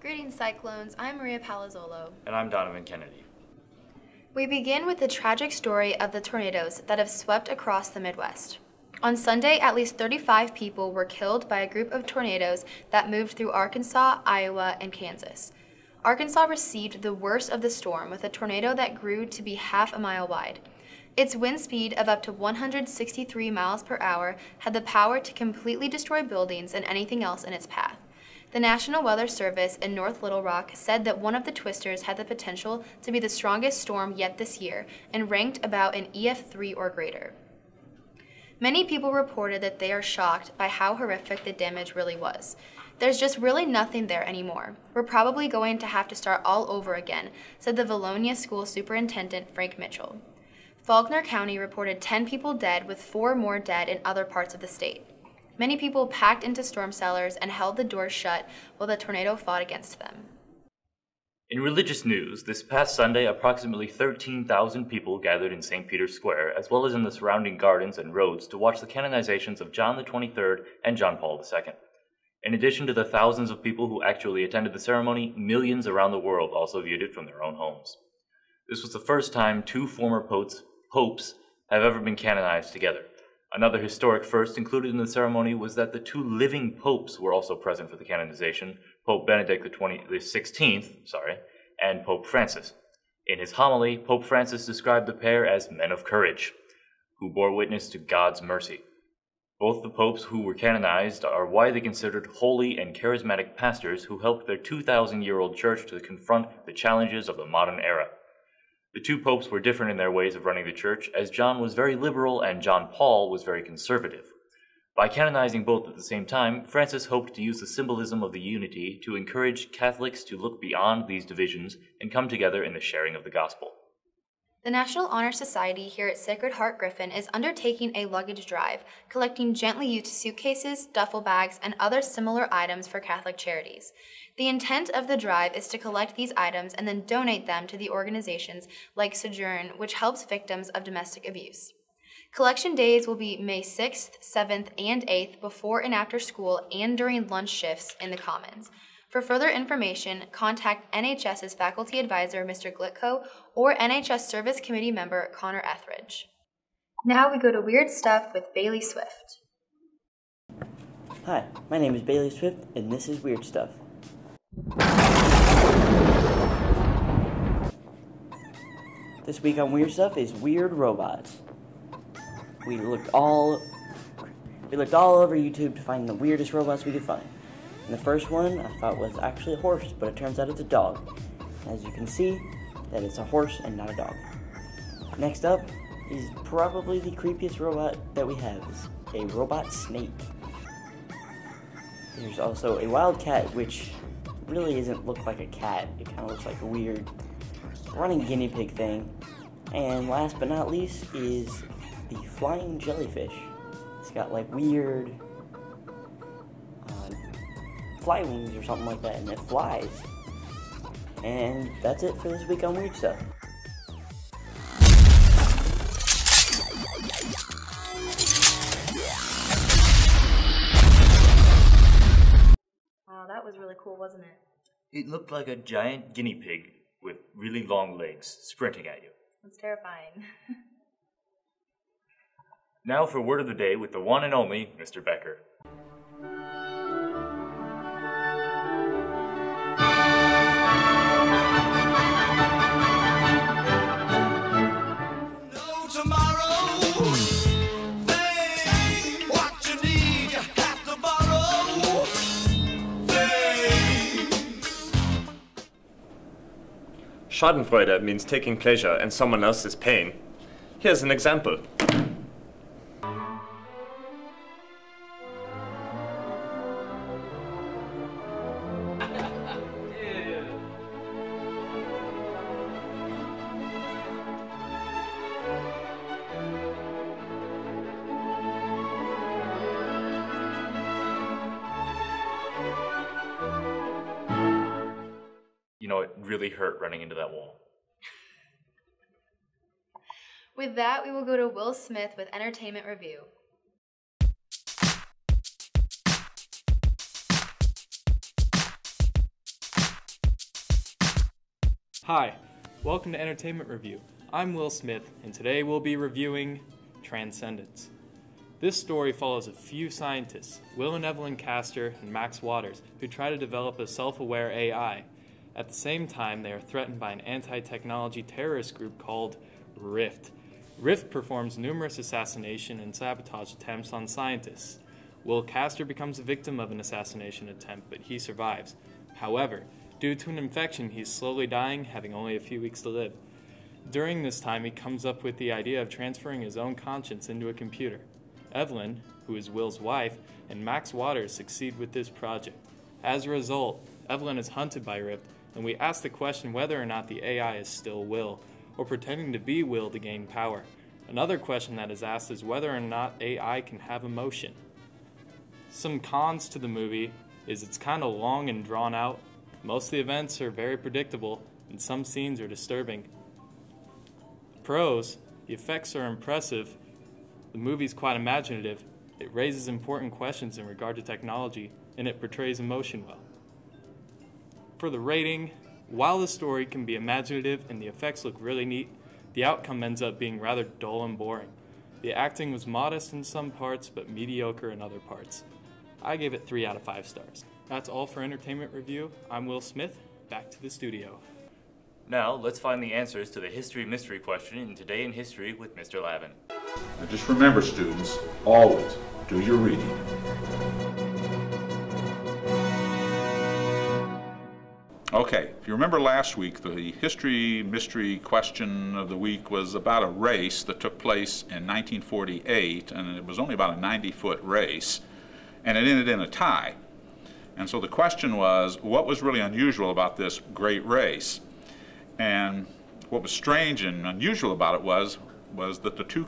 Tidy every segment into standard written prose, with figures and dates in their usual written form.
Greetings, Cyclones. I'm Maria Palazzolo. And I'm Donovan Kennedy. We begin with the tragic story of the tornadoes that have swept across the Midwest. On Sunday, at least 35 people were killed by a group of tornadoes that moved through Arkansas, Iowa, and Kansas. Arkansas received the worst of the storm with a tornado that grew to be half a mile wide. Its wind speed of up to 163 miles per hour had the power to completely destroy buildings and anything else in its path. The National Weather Service in North Little Rock said that one of the twisters had the potential to be the strongest storm yet this year and ranked about an EF3 or greater. Many people reported that they are shocked by how horrific the damage really was. There's just really nothing there anymore. We're probably going to have to start all over again, said the Valonia School Superintendent Frank Mitchell. Faulkner County reported 10 people dead, with 4 more dead in other parts of the state. Many people packed into storm cellars and held the doors shut while the tornado fought against them. In religious news, this past Sunday, approximately 13,000 people gathered in St. Peter's Square, as well as in the surrounding gardens and roads, to watch the canonizations of John the 23rd and John Paul II. In addition to the thousands of people who actually attended the ceremony, millions around the world also viewed it from their own homes. This was the first time 2 former popes have ever been canonized together. Another historic first included in the ceremony was that the 2 living popes were also present for the canonization, Pope Benedict XVI, and Pope Francis. In his homily, Pope Francis described the pair as men of courage, who bore witness to God's mercy. Both the popes who were canonized are widely considered holy and charismatic pastors who helped their 2,000-year-old church to confront the challenges of the modern era. The 2 popes were different in their ways of running the church, as John was very liberal and John Paul was very conservative. By canonizing both at the same time, Francis hoped to use the symbolism of the unity to encourage Catholics to look beyond these divisions and come together in the sharing of the gospel. The National Honor Society here at Sacred Heart-Griffin is undertaking a luggage drive, collecting gently used suitcases, duffel bags, and other similar items for Catholic charities. The intent of the drive is to collect these items and then donate them to the organizations like Sojourn, which helps victims of domestic abuse. Collection days will be May 6th, 7th, and 8th before and after school and during lunch shifts in the Commons. For further information, contact NHS's faculty advisor, Mr. Glitko, or NHS Service Committee member, Connor Etheridge. Now we go to Weird Stuff with Bailey Swift. Hi, my name is Bailey Swift, and this is Weird Stuff. This week on Weird Stuff is weird robots. We looked all over YouTube to find the weirdest robots we could find. And the first one I thought was actually a horse, but it turns out it's a dog. As you can see, that it's a horse and not a dog. Next up is probably the creepiest robot that we have, is a robot snake. There's also a wild cat, which really doesn't look like a cat. It kind of looks like a weird running guinea pig thing. And last but not least is the flying jellyfish. It's got like weird fly wings or something like that, and it flies. And that's it for this week on Weird Stuff. Wow, that was really cool, wasn't it? It looked like a giant guinea pig with really long legs sprinting at you. That's terrifying. Now for Word of the Day with the one and only Mr. Becker. Schadenfreude means taking pleasure in someone else's pain. Here's an example. You know, it really hurt running into that wall. With that, we will go to Will Smith with Entertainment Review. Hi, welcome to Entertainment Review. I'm Will Smith, and today we'll be reviewing Transcendence. This story follows a few scientists, Will and Evelyn Castor and Max Waters, who try to develop a self-aware AI. At the same time, they are threatened by an anti-technology terrorist group called Rift. Rift performs numerous assassination and sabotage attempts on scientists. Will Castor becomes a victim of an assassination attempt, but he survives. However, due to an infection, he's slowly dying, having only a few weeks to live. During this time, he comes up with the idea of transferring his own conscience into a computer. Evelyn, who is Will's wife, and Max Waters succeed with this project. As a result, Evelyn is hunted by Rift, and we ask the question whether or not the AI is still Will, or pretending to be Will to gain power. Another question that is asked is whether or not AI can have emotion. Some cons to the movie is it's kind of long and drawn out. Most of the events are very predictable, and some scenes are disturbing. Pros, the effects are impressive, the movie's quite imaginative, it raises important questions in regard to technology, and it portrays emotion well. For the rating, while the story can be imaginative and the effects look really neat, the outcome ends up being rather dull and boring. The acting was modest in some parts, but mediocre in other parts. I gave it 3 out of 5 stars. That's all for Entertainment Review. I'm Will Smith. Back to the studio. Now, let's find the answers to the history mystery question in Today in History with Mr. Lavin. Now just remember, students, always do your reading. Okay, if you remember last week, the history mystery question of the week was about a race that took place in 1948, and it was only about a 90-foot race, and it ended in a tie. And so the question was, what was really unusual about this great race? And what was strange and unusual about it was that the two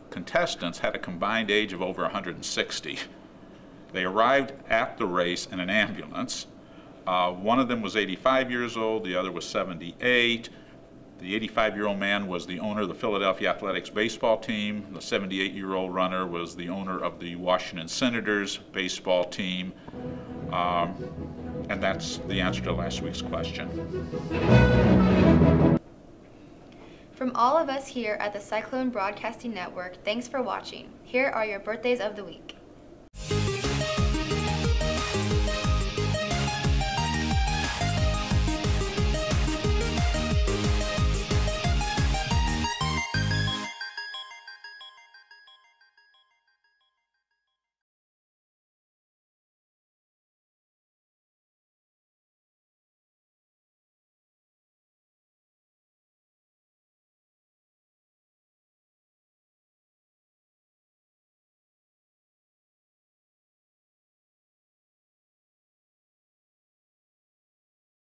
contestants had a combined age of over 160. They arrived at the race in an ambulance. One of them was 85 years old, the other was 78. The 85-year-old man was the owner of the Philadelphia Athletics baseball team. The 78-year-old runner was the owner of the Washington Senators baseball team. And that's the answer to last week's question. From all of us here at the Cyclone Broadcasting Network, thanks for watching. Here are your birthdays of the week.